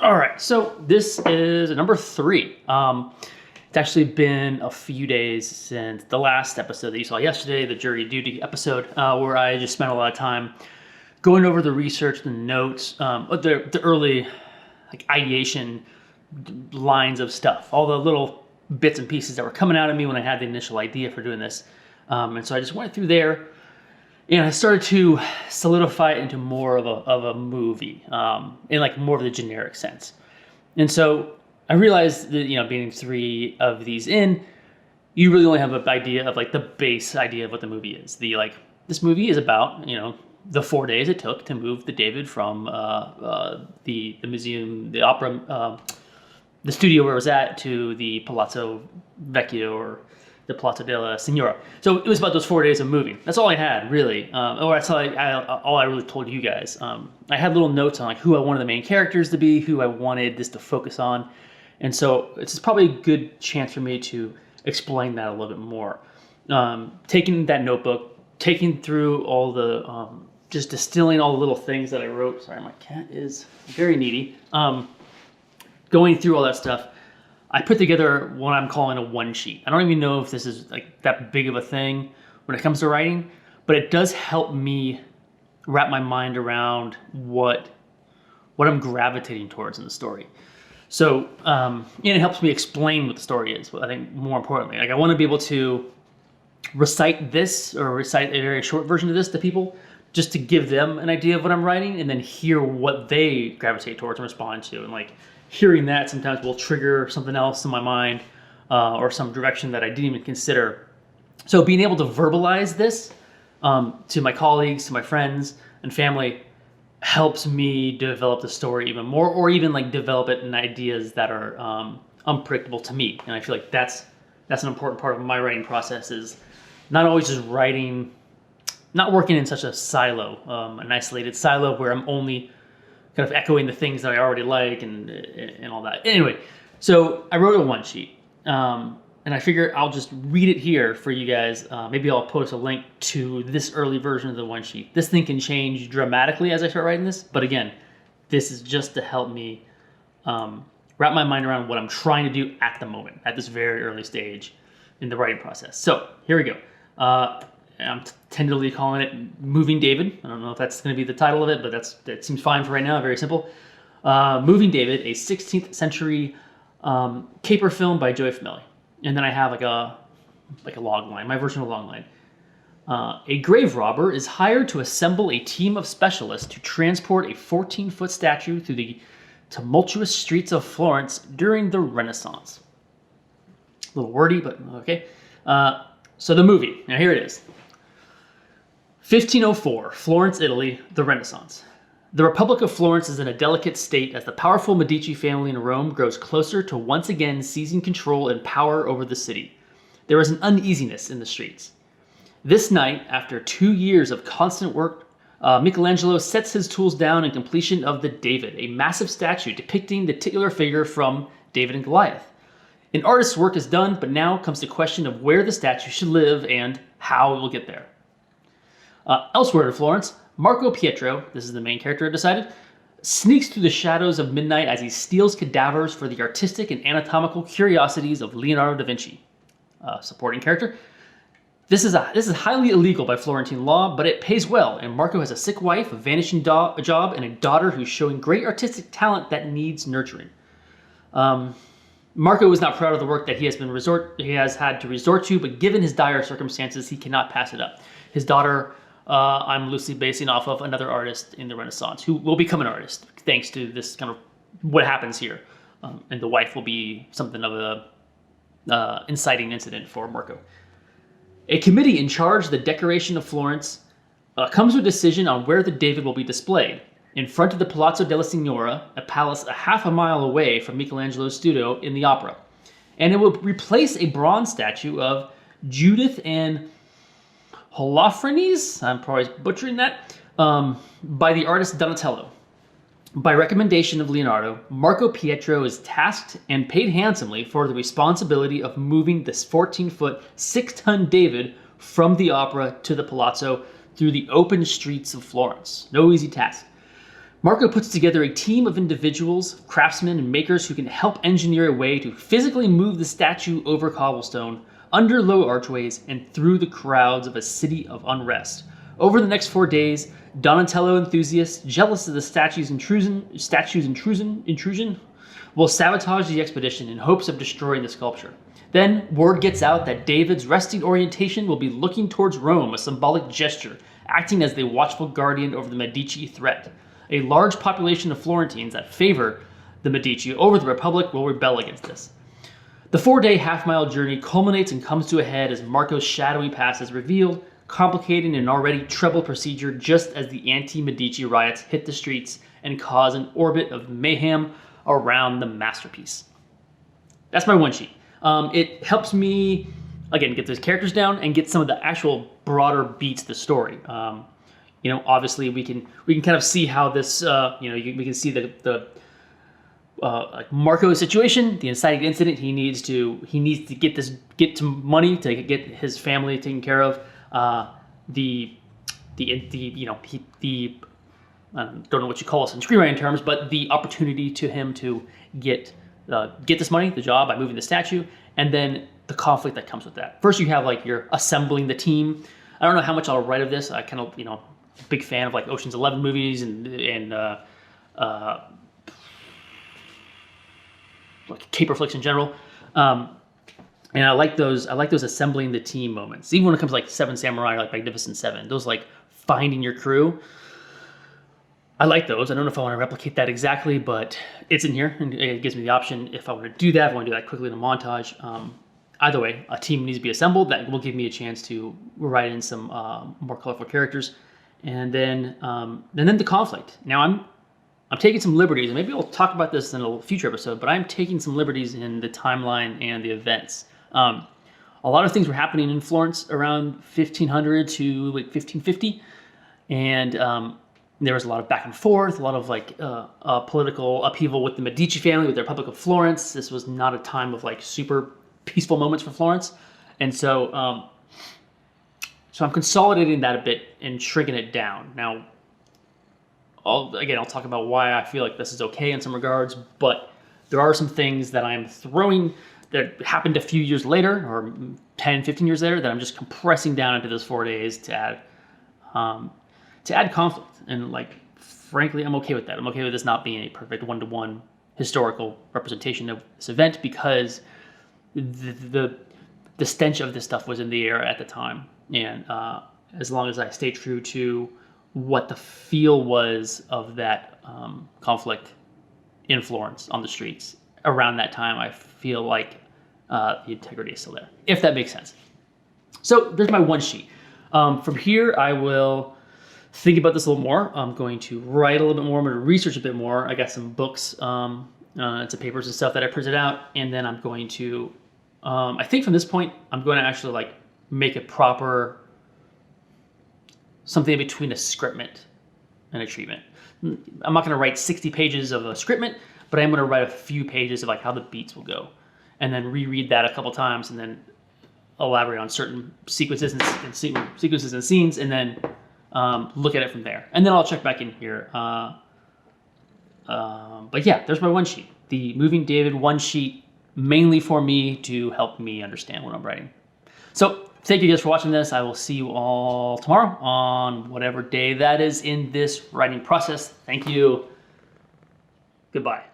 All right, so this is number 3. It's actually been a few days since the last episode that you saw yesterday, the jury duty episode, where I just spent a lot of time going over the research, the notes, the early ideation lines of stuff, all the little bits and pieces that were coming out of me when I had the initial idea for doing this. And so I just went through there, and I started to solidify it into more of a movie, in more of the generic sense. And so I realized that, being 3 of these in, you really only have an idea of the base idea of what the movie is. This movie is about, the 4 days it took to move the David from the museum, the opera, the studio where it was at, to the Palazzo Vecchio, or the Palazzo della Signora. So it was about those 4 days of moving. That's all I had, really. Or that's all I really told you guys. I had little notes on who I wanted the main characters to be, who I wanted this to focus on. And so it's probably a good chance for me to explain that a little bit more. Taking that notebook, taking through all the, just distilling all the little things that I wrote. Sorry, my cat is very needy. Going through all that stuff, I put together what I'm calling a one sheet. I don't even know if this is that big of a thing when it comes to writing, but it does help me wrap my mind around what I'm gravitating towards in the story. So, and it helps me explain what the story is. I think more importantly, I want to be able to recite this, or recite a very short version of this to people, just to give them an idea of what I'm writing, and then hear what they gravitate towards and respond to. And hearing that sometimes will trigger something else in my mind, or some direction that I didn't even consider. So being able to verbalize this to my colleagues, to my friends and family, helps me develop the story even more, or even develop it in ideas that are unpredictable to me. And I feel like that's an important part of my writing process, is not always just writing, not working in such a silo, an isolated silo where I'm only kind of echoing the things that I already like and all that. Anyway, so I wrote a one sheet, and I figure I'll just read it here for you guys. Maybe I'll post a link to this early version of the one sheet. This thing can change dramatically as I start writing this, but again, this is just to help me wrap my mind around what I'm trying to do at the moment, at this very early stage in the writing process. So here we go. I'm tentatively calling it Moving David. I don't know if that's going to be the title of it, but that seems fine for right now. Very simple. Moving David, a 16th century caper film by Joey Fameli. And then I have a log line, my version of a log line. A grave robber is hired to assemble a team of specialists to transport a 14-foot statue through the tumultuous streets of Florence during the Renaissance. A little wordy, but okay. So the movie, now here it is. 1504, Florence, Italy, the Renaissance. The Republic of Florence is in a delicate state as the powerful Medici family in Rome grows closer to once again seizing control and power over the city. There is an uneasiness in the streets. This night, after 2 years of constant work, Michelangelo sets his tools down in completion of the David, a massive statue depicting the titular figure from David and Goliath. An artist's work is done, but now comes the question of where the statue should live and how it will get there. Elsewhere in Florence, Marco Pietro, this is the main character I've decided, sneaks through the shadows of midnight as he steals cadavers for the artistic and anatomical curiosities of Leonardo da Vinci. Supporting character. This is highly illegal by Florentine law, but it pays well, and Marco has a sick wife, a vanishing job, and a daughter who's showing great artistic talent that needs nurturing. Marco is not proud of the work that he has had to resort to, but given his dire circumstances, he cannot pass it up. His daughter, I'm loosely basing off of another artist in the Renaissance who will become an artist thanks to this kind of what happens here. And the wife will be something of a inciting incident for Marco. A committee in charge of the decoration of Florence comes to a decision on where the David will be displayed. In front of the Palazzo della Signora, a palace a half a mile away from Michelangelo's studio in the opera. And it will replace a bronze statue of Judith and Holofernes, I'm probably butchering that, by the artist Donatello. By recommendation of Leonardo, Marco Pietro is tasked and paid handsomely for the responsibility of moving this 14-foot, 6-ton David from the opera to the palazzo through the open streets of Florence. No easy task. Marco puts together a team of individuals, craftsmen, and makers who can help engineer a way to physically move the statue over cobblestone, under low archways, and through the crowds of a city of unrest. Over the next 4 days, Donatello enthusiasts, jealous of the statue's intrusion, will sabotage the expedition in hopes of destroying the sculpture. Then, word gets out that David's resting orientation will be looking towards Rome, a symbolic gesture, acting as the watchful guardian over the Medici threat. A large population of Florentines that favor the Medici over the Republic will rebel against this. The 4-day half-mile journey culminates and comes to a head as Marco's shadowy past is revealed, complicating an already troubled procedure just as the anti-Medici riots hit the streets and cause an orbit of mayhem around the masterpiece. That's my one sheet. It helps me, again, get those characters down and get some of the actual broader beats of the story. Obviously we can kind of see how this, we can see the like Marco's situation, the inciting incident. He needs to get some money to get his family taken care of. I don't know what you call this in screenwriting terms, but the opportunity to him to get this money, the job by moving the statue, and then the conflict that comes with that. First, you have like you're assembling the team. I don't know how much I'll write of this. I kind of big fan of like Ocean's 11 movies and like caper flicks in general. And I like those assembling the team moments. Even when it comes to like Seven Samurai or like Magnificent Seven, those like finding your crew. I like those. I don't know if I want to replicate that exactly, but it's in here and it gives me the option if I want to do that, if I want to do that quickly in a montage. Either way, a team needs to be assembled. That will give me a chance to write in some more colorful characters. And then the conflict. Now I'm taking some liberties, and maybe we'll talk about this in a future episode, but I'm taking some liberties in the timeline and the events. A lot of things were happening in Florence around 1500 to like 1550, and there was a lot of back and forth, a lot of like political upheaval with the Medici family, with the Republic of Florence. This was not a time of like super peaceful moments for Florence, and so I'm consolidating that a bit and shrinking it down. Now, I'll talk about why I feel like this is okay in some regards, but there are some things that I'm throwing that happened a few years later, or 10, 15 years later, that I'm just compressing down into those 4 days to add conflict. And like, frankly, I'm okay with that. I'm okay with this not being a perfect one-to-one historical representation of this event, because the stench of this stuff was in the air at the time. And as long as I stay true to what the feel was of that conflict in Florence on the streets around that time, I feel like the integrity is still there, if that makes sense. So there's my one sheet. From here, I will think about this a little more. I'm going to write a little bit more. I'm going to research a bit more. I got some books, some papers and stuff that I printed out, and then I'm going to, I think from this point, I'm going to actually like make a proper something in between a scriptment and a treatment. I'm not going to write 60 pages of a scriptment, but I'm going to write a few pages of like how the beats will go, and then reread that a couple times, and then elaborate on certain sequences and scenes, and then look at it from there. And then I'll check back in here. But yeah, there's my one sheet. The Moving David one sheet, mainly for me to help me understand what I'm writing. So thank you guys for watching this. I will see you all tomorrow on whatever day that is in this writing process. Thank you. Goodbye.